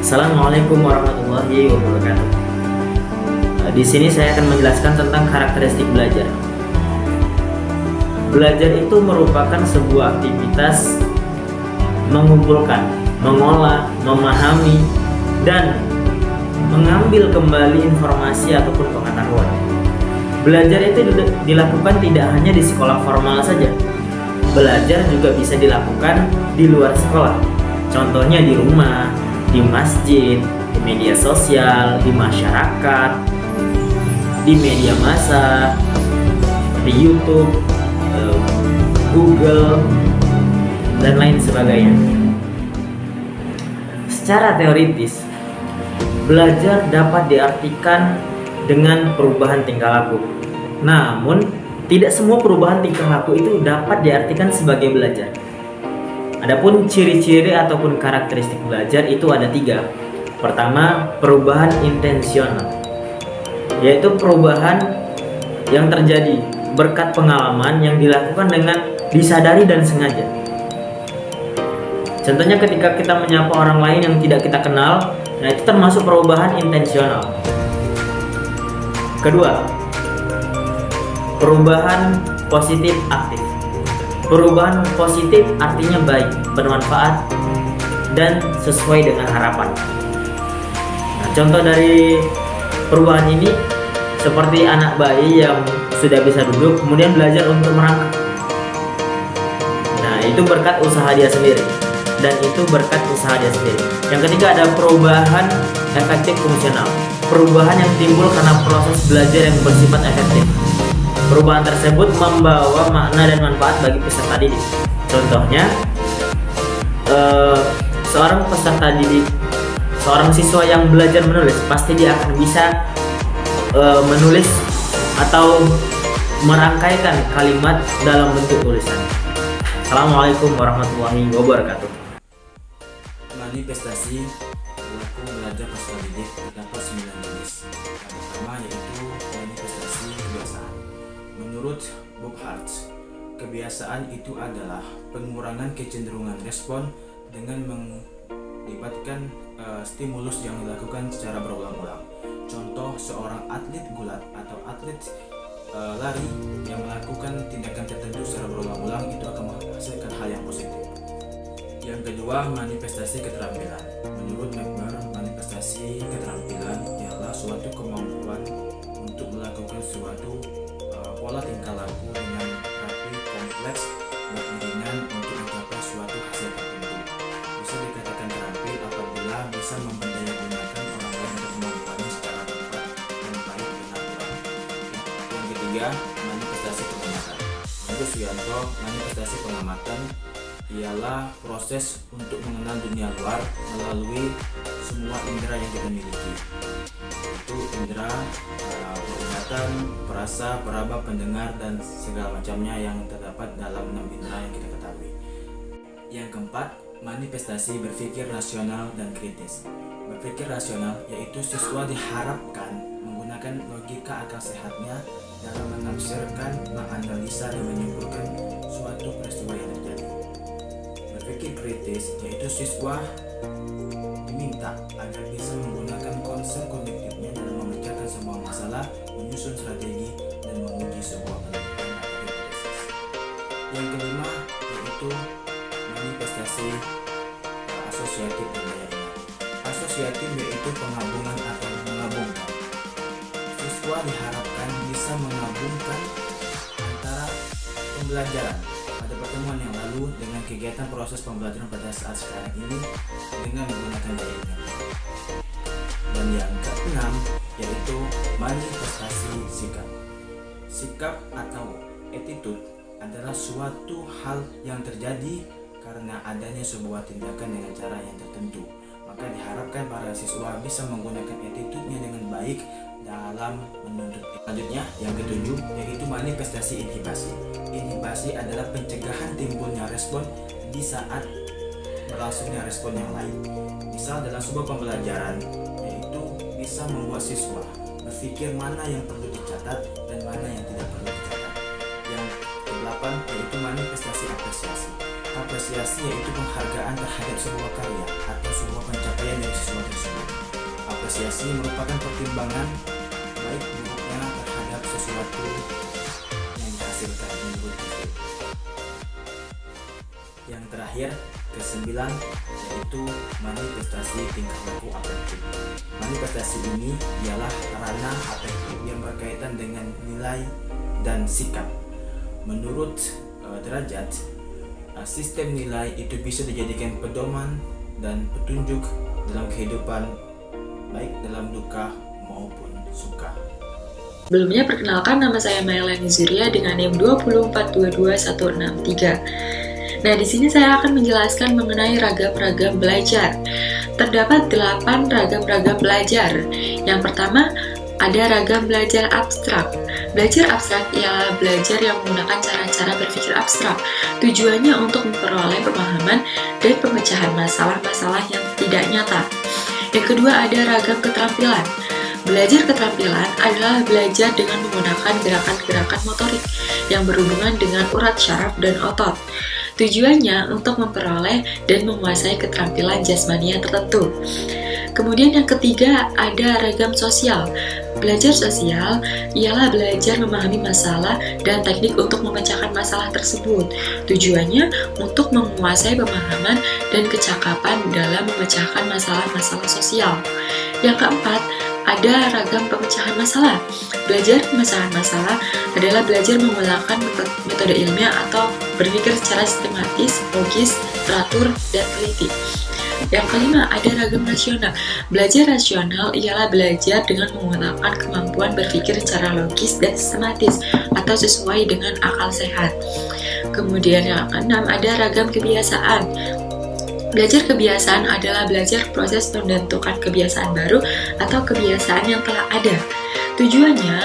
Assalamualaikum warahmatullahi wabarakatuh. Di sini saya akan menjelaskan tentang karakteristik belajar. Belajar itu merupakan sebuah aktivitas mengumpulkan, mengolah, memahami, dan mengambil kembali informasi ataupun pengetahuan. Belajar itu dilakukan tidak hanya di sekolah formal saja. Belajar juga bisa dilakukan di luar sekolah. Contohnya di rumah, di masjid, di media sosial, di masyarakat, di media massa, di YouTube, Google, dan lain sebagainya. Secara teoritis, belajar dapat diartikan dengan perubahan tingkah laku. Namun, tidak semua perubahan tingkah laku itu dapat diartikan sebagai belajar. Adapun ciri-ciri ataupun karakteristik belajar itu ada 3. Pertama, perubahan intensional, yaitu perubahan yang terjadi berkat pengalaman yang dilakukan dengan disadari dan sengaja. Contohnya ketika kita menyapa orang lain yang tidak kita kenal, nah itu termasuk perubahan intensional. Kedua, perubahan positif aktif. Perubahan positif artinya baik, bermanfaat, dan sesuai dengan harapan. Nah, contoh dari perubahan ini seperti anak bayi yang sudah bisa duduk kemudian belajar untuk merangkak. Nah, itu berkat usaha dia sendiri. Dan itu berkat usaha dia sendiri. Yang ketiga ada perubahan efektif fungsional. Perubahan yang timbul karena proses belajar yang bersifat efektif. Perubahan tersebut membawa makna dan manfaat bagi peserta didik. Contohnya, seorang peserta didik, seorang siswa yang belajar menulis, pasti dia akan bisa menulis atau merangkaikan kalimat dalam bentuk tulisan. Assalamualaikum warahmatullahi wabarakatuh. Manifestasi perilaku belajar peserta didik terdapat 9 jenis. Yang pertama yaitu manifestasi kebiasaan. Menurut Bob Hartz, kebiasaan itu adalah pengurangan kecenderungan respon dengan melibatkan stimulus yang dilakukan secara berulang-ulang. Contoh, seorang atlet gulat atau atlet lari yang melakukan tindakan tertentu secara berulang-ulang itu akan menghasilkan hal yang positif. Yang kedua, manifestasi keterampilan. Menurut Mcmer, manifestasi keterampilan ialah suatu kemampuan untuk melakukan suatu pola tingkah laku dengan rapi, kompleks, beriringan untuk mencapai suatu hasil tertentu. Bisa dikatakan terampil apabila bisa memperdayagunakan orang lain untuk kemampuannya secara tepat dan baik dan akurat. Yang ketiga, manifestasi pengamatan. Menurut Suyanto, manifestasi pengamatan ialah proses untuk mengenal dunia luar melalui semua indera yang kita miliki, yaitu indera penglihatan, perasa, peraba, pendengar, dan segala macamnya yang terdapat dalam 6 indera yang kita ketahui. Yang keempat, manifestasi berpikir rasional dan kritis. Berpikir rasional yaitu siswa diharapkan menggunakan logika akal sehatnya dalam menafsirkan, menganalisa, dan menyimpulkan suatu peristiwa yang terjadi. Berpikir kritis yaitu siswa diminta agar bisa menggunakan konsep kognitifnya dalam memecahkan sebuah masalah, menyusun strategi, dan menguji sebuah penelitian atau hipotesis. Yang kelima yaitu manifestasi asosiatif dan lainnya. Asosiatif yaitu penggabungan atau menggabungkan. Siswa diharapkan bisa menggabungkan antara pembelajaran pada pertemuan yang lalu dengan kegiatan proses pembelajaran pada saat sekarang ini dengan menggunakan daya ingat. Dan yang keenam yaitu manifestasi sikap. Sikap atau attitude adalah suatu hal yang terjadi karena adanya sebuah tindakan dengan cara yang tertentu. Maka diharapkan para siswa bisa menggunakan attitude-nya dengan baik dalam menuntut. Selanjutnya, yang ketujuh yaitu manifestasi inhibasi. Inhibasi adalah pencegahan timbulnya respon di saat berlangsungnya respon yang lain. Misal dalam sebuah pembelajaran, yaitu bisa membuat siswa berpikir mana yang perlu dicatat dan mana yang tidak perlu dicatat. Yang kedelapan yaitu manifestasi apresiasi. Apresiasi yaitu penghargaan terhadap sebuah karya atau sebuah pencapaian capaian dari siswa tersebut. Apresiasi merupakan pertimbangan baik buruknya terhadap sesuatu yang dihasilkan menurut Gifford. Yang terakhir, kesembilan, yaitu manifestasi tingkah laku afektif. Manifestasi ini ialah ranah afektif yang berkaitan dengan nilai dan sikap. Menurut Derajat, sistem nilai itu bisa dijadikan pedoman dan petunjuk dalam kehidupan, baik dalam duka maupun suka. Sebelumnya perkenalkan, nama saya Maylani Zuria dengan NIM 204222163. Nah, di sini saya akan menjelaskan mengenai ragam-ragam belajar. Terdapat 8 ragam-ragam belajar. Yang pertama, ada ragam belajar abstrak. Belajar abstrak ialah belajar yang menggunakan cara-cara berpikir abstrak. Tujuannya untuk memperoleh pemahaman dan pemecahan masalah-masalah yang tidak nyata. Yang kedua, ada ragam keterampilan. Belajar keterampilan adalah belajar dengan menggunakan gerakan-gerakan motorik yang berhubungan dengan urat syaraf dan otot. Tujuannya untuk memperoleh dan menguasai keterampilan jasmani yang tertentu. Kemudian yang ketiga, ada ragam sosial. Belajar sosial ialah belajar memahami masalah dan teknik untuk memecahkan masalah tersebut. Tujuannya untuk menguasai pemahaman dan kecakapan dalam memecahkan masalah-masalah sosial. Yang keempat, ada ragam pemecahan masalah. Belajar pemecahan masalah adalah belajar menggunakan metode ilmiah atau berpikir secara sistematis, logis, teratur, dan teliti. Yang kelima, ada ragam rasional. Belajar rasional ialah belajar dengan menggunakan kemampuan berpikir secara logis dan sistematis atau sesuai dengan akal sehat. Kemudian yang keenam, ada ragam kebiasaan. Belajar kebiasaan adalah belajar proses pembentukan kebiasaan baru atau kebiasaan yang telah ada. Tujuannya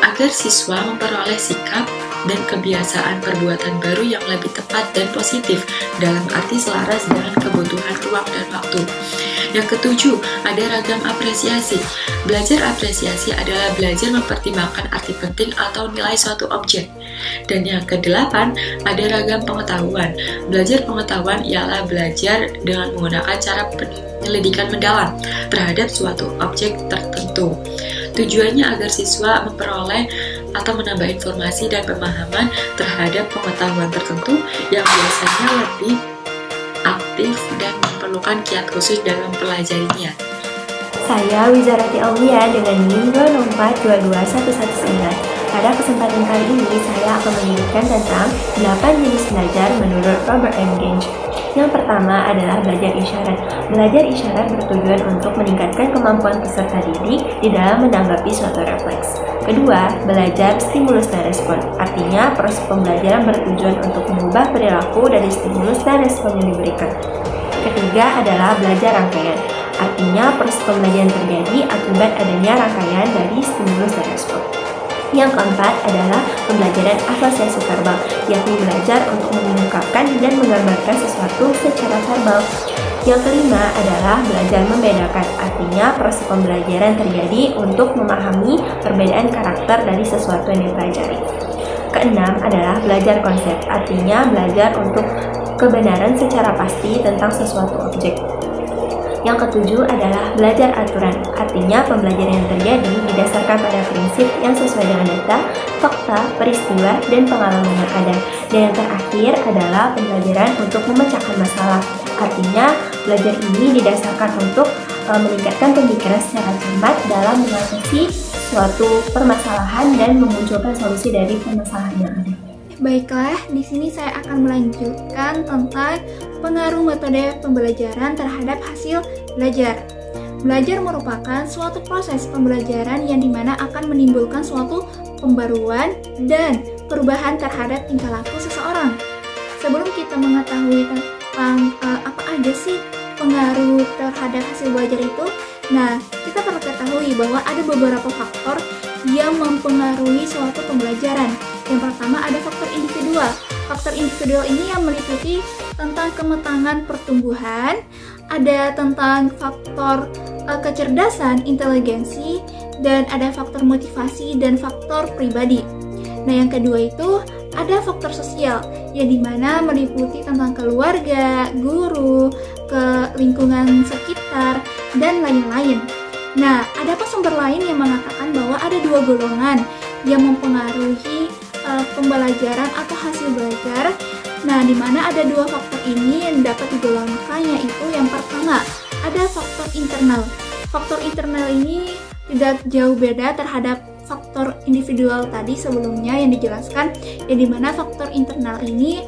agar siswa memperoleh sikap dan kebiasaan perbuatan baru yang lebih tepat dan positif dalam arti selaras dengan kebutuhan ruang dan waktu. Yang ketujuh, ada ragam apresiasi. Belajar apresiasi adalah belajar mempertimbangkan arti penting atau nilai suatu objek. Dan yang kedelapan, ada ragam pengetahuan. Belajar pengetahuan ialah belajar dengan menggunakan cara penyelidikan mendalam terhadap suatu objek tertentu. Tujuannya agar siswa memperoleh atau menambah informasi dan pemahaman terhadap pengetahuan tertentu yang biasanya lebih aktif dan memerlukan kiat khusus dalam mempelajarinya. Saya Wizarati Aulia dengan NIM 204221119. Pada kesempatan kali ini, saya akan menyebutkan tentang 8 jenis belajar menurut Robert M. Genge. Yang pertama adalah belajar isyarat. Belajar isyarat bertujuan untuk meningkatkan kemampuan peserta didik di dalam menanggapi suatu refleks. Kedua, belajar stimulus dan respon. Artinya, proses pembelajaran bertujuan untuk mengubah perilaku dari stimulus dan respon yang diberikan. Ketiga adalah belajar rangkaian. Artinya, proses pembelajaran terjadi akibat adanya rangkaian dari stimulus dan respon. Yang keempat adalah pembelajaran asosiasi verbal, yakni belajar untuk mengungkapkan dan menggambarkan sesuatu secara verbal. Yang kelima adalah belajar membedakan, artinya proses pembelajaran terjadi untuk memahami perbedaan karakter dari sesuatu yang dipelajari. Keenam adalah belajar konsep, artinya belajar untuk kebenaran secara pasti tentang sesuatu objek. Yang ketujuh adalah belajar aturan, artinya pembelajaran yang terjadi didasarkan pada prinsip yang sesuai dengan data, fakta, peristiwa, dan pengalaman yang ada. Dan yang terakhir adalah pembelajaran untuk memecahkan masalah, artinya belajar ini didasarkan untuk meningkatkan pemikiran secara cermat dalam mengatasi suatu permasalahan dan memunculkan solusi dari permasalahan yang ada. Baiklah, di sini saya akan melanjutkan tentang pengaruh metode pembelajaran terhadap hasil belajar. Belajar merupakan suatu proses pembelajaran yang dimana akan menimbulkan suatu pembaruan dan perubahan terhadap tingkah laku seseorang. Sebelum kita mengetahui tentang apa aja sih pengaruh terhadap hasil belajar itu, nah kita perlu ketahui bahwa ada beberapa faktor yang mempengaruhi suatu pembelajaran. Yang pertama ada faktor individual. Faktor individual ini yang meliputi tentang kematangan pertumbuhan, ada tentang faktor kecerdasan, inteligensi, dan ada faktor motivasi dan faktor pribadi. Nah, yang kedua itu ada faktor sosial, yang dimana meliputi tentang keluarga, guru, ke lingkungan sekitar, dan lain-lain. Nah, ada sumber lain yang mengatakan bahwa ada dua golongan yang mempengaruhi pembelajaran atau hasil belajar. Nah, di mana ada dua faktor ini yang dapat digolongkan, yaitu yang pertama, ada faktor internal. Faktor internal ini tidak jauh beda terhadap faktor individual tadi sebelumnya yang dijelaskan, yang dimana faktor internal ini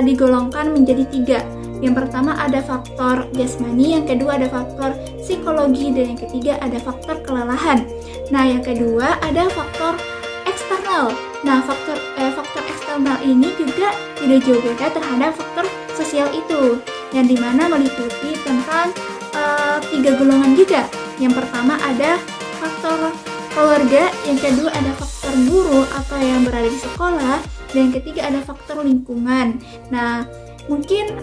digolongkan menjadi 3. Yang pertama ada faktor jasmani, yang kedua ada faktor psikologi, dan yang ketiga ada faktor kelelahan. Nah, yang kedua ada faktor eksternal. Nah, faktor eksternal ini juga tidak jauh beda terhadap faktor sosial itu, yang dimana meliputi tentang 3 golongan juga. Yang pertama ada faktor keluarga, yang kedua ada faktor guru atau yang berada di sekolah, dan yang ketiga ada faktor lingkungan. Nah, mungkin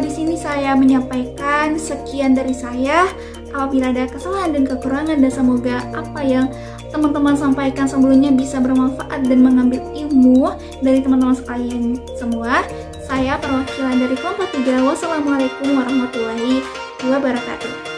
di sini saya menyampaikan sekian dari saya. Apabila ada kesalahan dan kekurangan, dan semoga apa yang teman-teman sampaikan sebelumnya bisa bermanfaat dan mengambil ilmu dari teman-teman sekalian semua. Saya perwakilan dari kelompok 3. Wassalamualaikum warahmatullahi wabarakatuh.